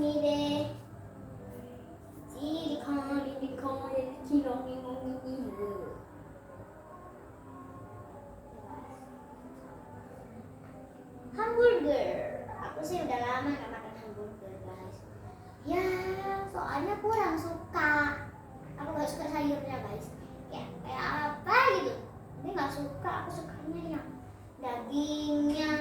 me deh. Hamburger. Aku sih udah lama gak makan hamburger, guys. Ya, soalnya kurang suka. Aku gak suka sayurnya, guys. Kayak apa gitu. Ini gak suka. Aku sukanya yang dagingnya,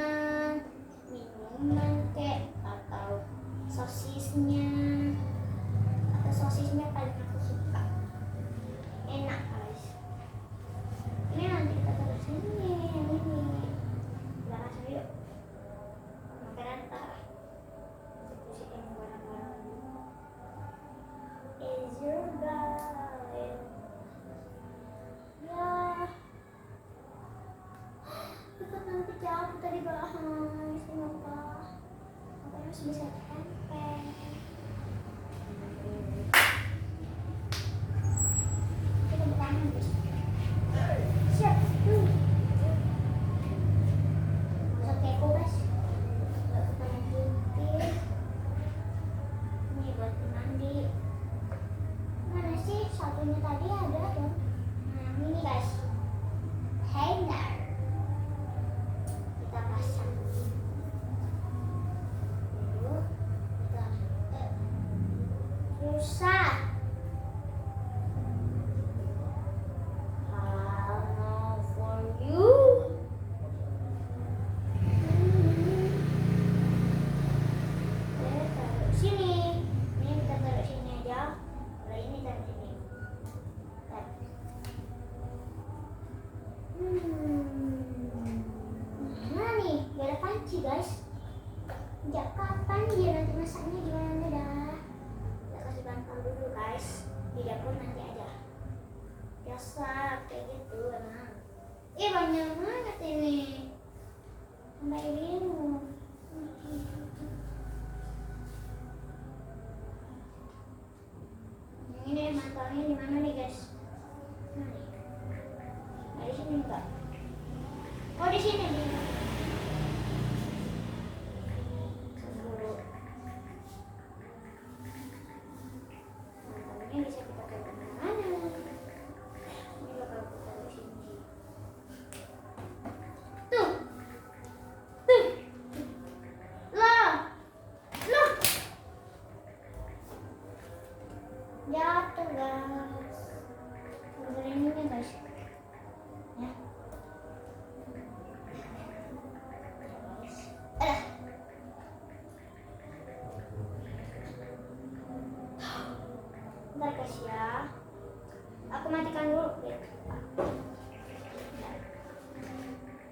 minuman kek, atau sosisnya. Atau sosisnya paling aku suka. Enak, guys. Ini nanti kita taruh sini. Ini. Udah masuk yuk. Makanan tak. Pusing barang-barang. Is your guy? Ya. Ikut nanti jauh tadi bahas. Kenapa? Apa harus bisa tempel? Kita bertahan, guys. Siap. Masuk kepo, guys. Kita putih. Ini buat mandi. Mana sih satunya tadi ada dong? Nah, ini guys. Hanger. Kita pasang. Dulu kita susah. How for you? Taruh sini. Ini kita taruh sini aja. Kalau ini taruh sini. Nah nih, gak ada panci, guys. Sejak kapan dia nanti masaknya gimana dah? Kita kasih bantal dulu, guys. Di dapur nanti aja. Biasa kayak gitu emang. Banyak banget ini. Sampai bingung. Ini mantelnya di mana nih, guys? Nah, nih. Nah, di sini enggak? Oh, di sini nih. Dulu. Mantelnya bisa kita taruh kemana-mana. Ini bakal kita taruh sini. Tuh. Tuh. Loh. Loh. Jatuh, guys. Ini guys. Ya. Bentar, guys ya. Aku matikan dulu.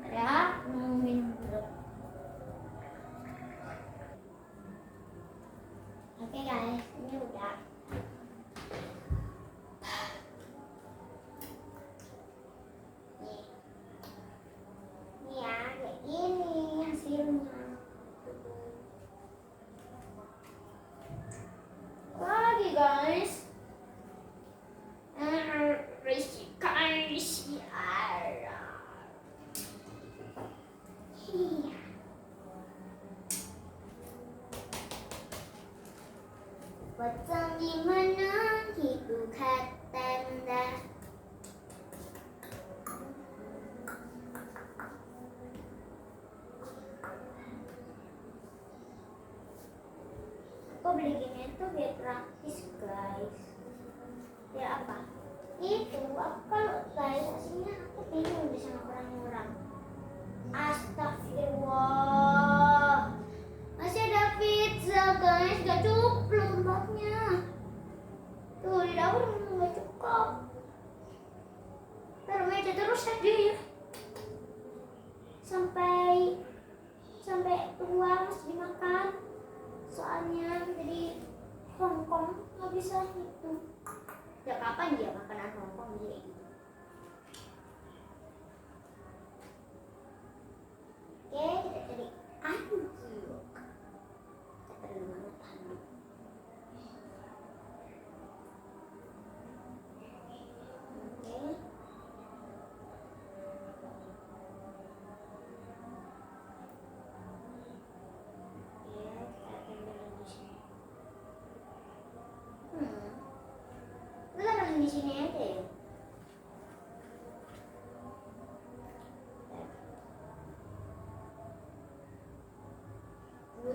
Ya, mau minum dulu. Oke, guys, ini udah. Nih ya, kayak gini hasilnya. Lagi, guys. Pocong gimana hidup tanda. Aku beli gini tuh biar praktis, guys. Biar apa? Itu aku kalau guys aslinya aku bingung bisa orang-orang. Astagfirullah. Masih ada pizza, guys. Gak cukup tempatnya. Tuh di dapur gak cukup. Taruh meja terus aja ya. Sampai tua harus dimakan. Soalnya jadi Hongkong nggak bisa gitu. Ya kapan dia makanan Hongkong jadi gitu. Oke, kita cari anjing. Kita perlu banget handuk. Oke. Ya, kita ambil di sini.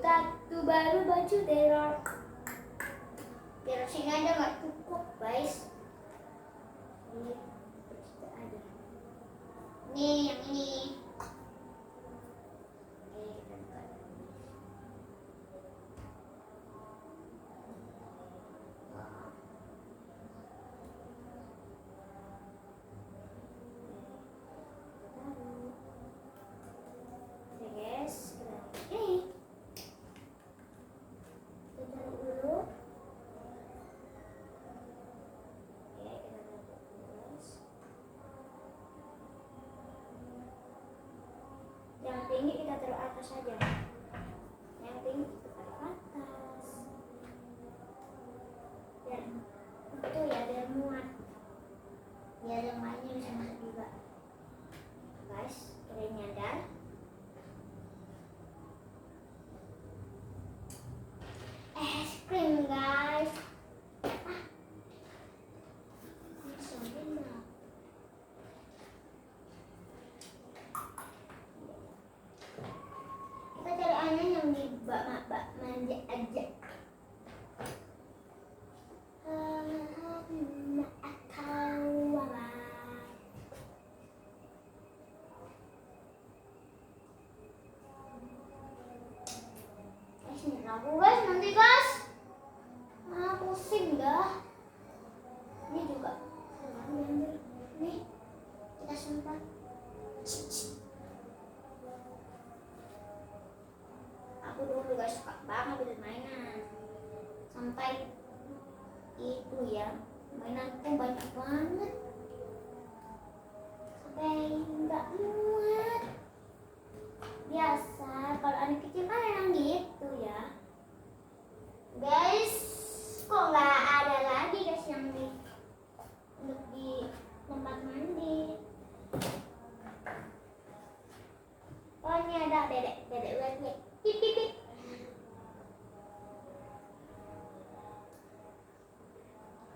Tattoo baru baju teror. Biar sini aja nggak cukup guys. Ini kita aja. Nih yang ini. Kita buka. Oke guys, ini. Kita taruh dulu. Yang tinggi kita taruh atas saja. Yang tinggi kita taruh atas. Biar itu ya, biar muat. Biar yang lainnya bisa masuk juga. Guys, kita nyadar. Es krim guys. Ini sambil kita cari aneh yang di bak manja aja. Aku guys, nanti guys. Pusing dah. Ini juga. Nih, kita simpan. Aku dulu gak suka banget bermainan sampai itu ya, mainanku banyak banget sampai nggak muat. Biasa kalau anak kecil kan emang gitu ya guys. Kok nggak ada lagi guys yang untuk di tempat mandi. Oh ini ada dedek wetnya. Pip pip pip.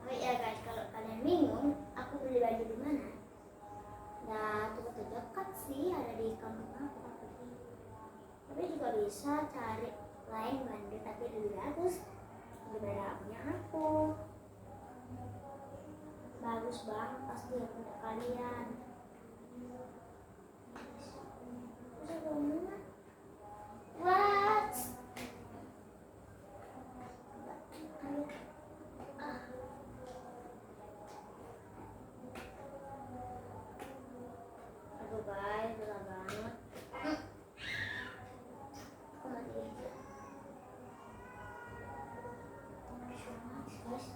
Oh ya guys, kalau kalian bingung aku beli baju di mana? Nah, toko terdekat sih ada di kampung aku. Tapi juga bisa cari lain brand tapi lebih bagus daripada punya aku. Bagus banget pasti untuk kalian. What? Aduh guys, berat banget. Aku mati. Guys.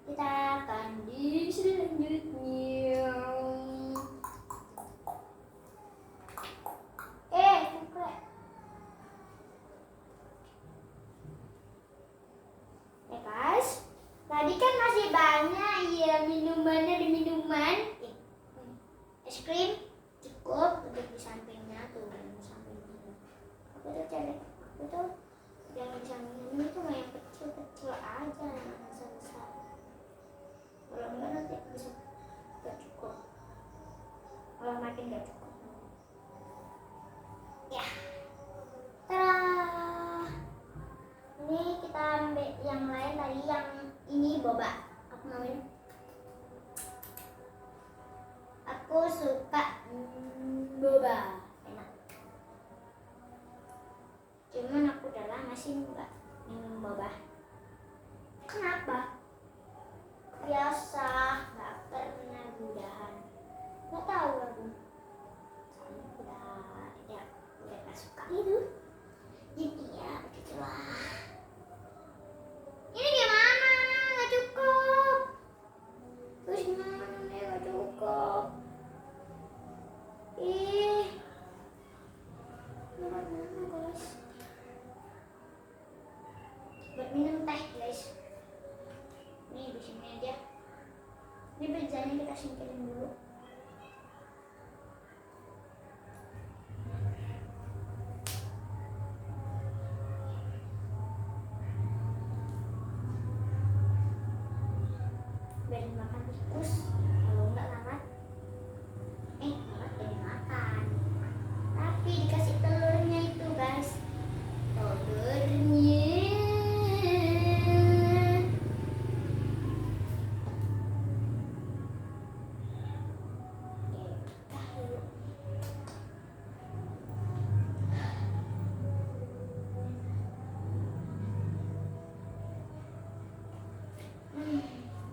Kita akan di selanjutnya. Buka. Ya guys, tadi kan masih banyak ya minumannya di minuman. Es krim cukup untuk di sampingnya tuh, di sampingnya. Aku tuh cari, aku tuh yang di sampingnya ini tuh yang kecil-kecil aja, yang besar-besar. Kalau enggak nanti bisa gak cukup, kalau makin gak cukup ya. Tada, ini kita ambil yang lain tadi, yang ini boba. Aku mau ini, aku suka boba, enak. Cuman aku udah lama sih nggak minum boba. Kenapa? Biasa, nggak pernah gudahan. Nggak tahu aku. Soalnya udah nggak suka gitu. Jadi ya begitulah. Ini gimana? Nggak cukup. Terus gimana nih? Nggak cukup. Gimana guys? Buat minum teh guys. Nih di sini aja. Ini pizzanya kita singkirin dulu. Biar makan tikus, kalau enggak lalat lalat pengen makan, tapi dikasih telurnya itu guys, telurnya.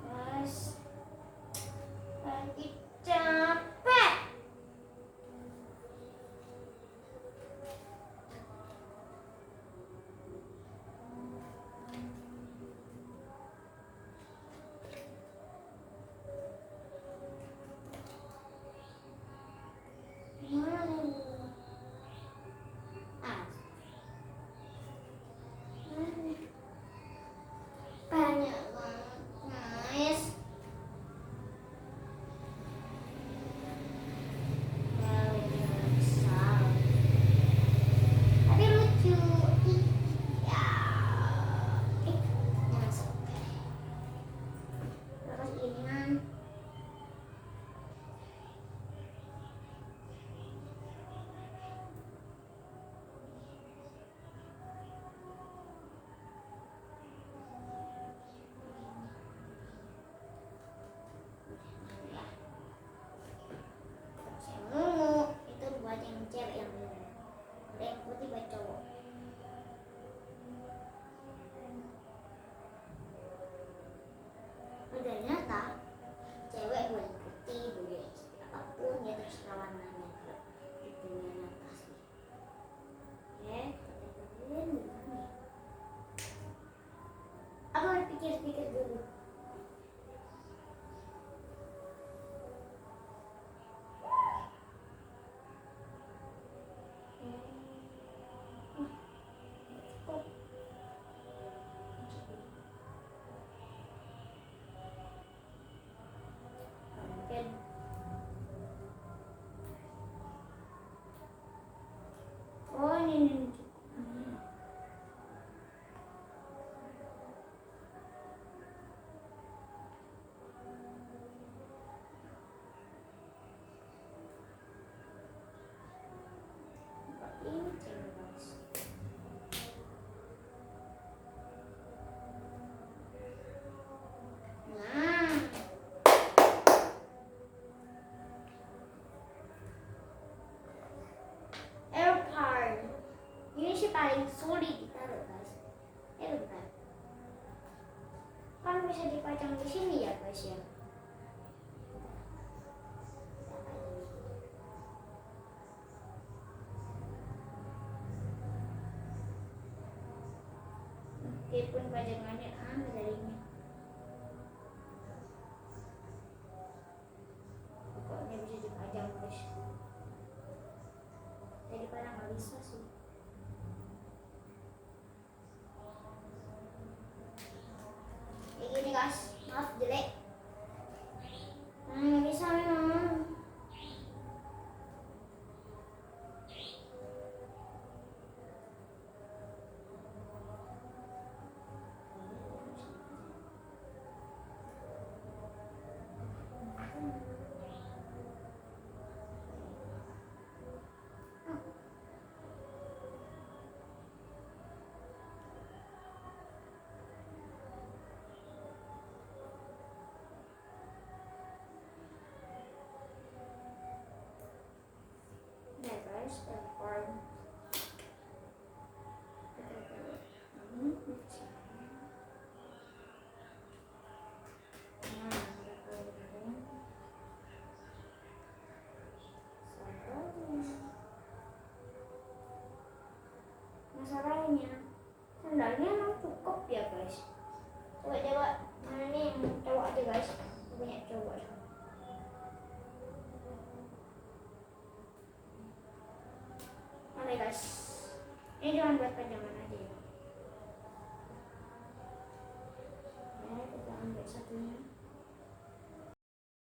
Guys, lagi capek. Banyak banget guys. Besar tapi lucu. Ya jangan sampai terus ini kan. Itu buat yang cewek yang dulu. Ada yang putih buat cowok. Ternyata cewek boleh putih, boleh apapun ya, terserah warnanya. Itu yang pasti. Oke, kita pilih dulu. Aku harus pikir-pikir dulu. Oh ini. Ini cewek guys. Nah, airport ini sih paling sulit ditaruh guys. Bentar. Kan bisa dipajang di sini ya guys ya. Meskipun pajangannya aneh darinya. Pokoknya bisa dipajang guys. Daripada nggak bisa sih. Kayak gini guys, maaf jelek. Nggak bisa memang. Nah guys, airport. Masalahnya sandalnya emang cukup ya guys. Coba mana nih yang cowok aja guys. Aku punya cowok. Oke guys, ini cuma buat pajangan.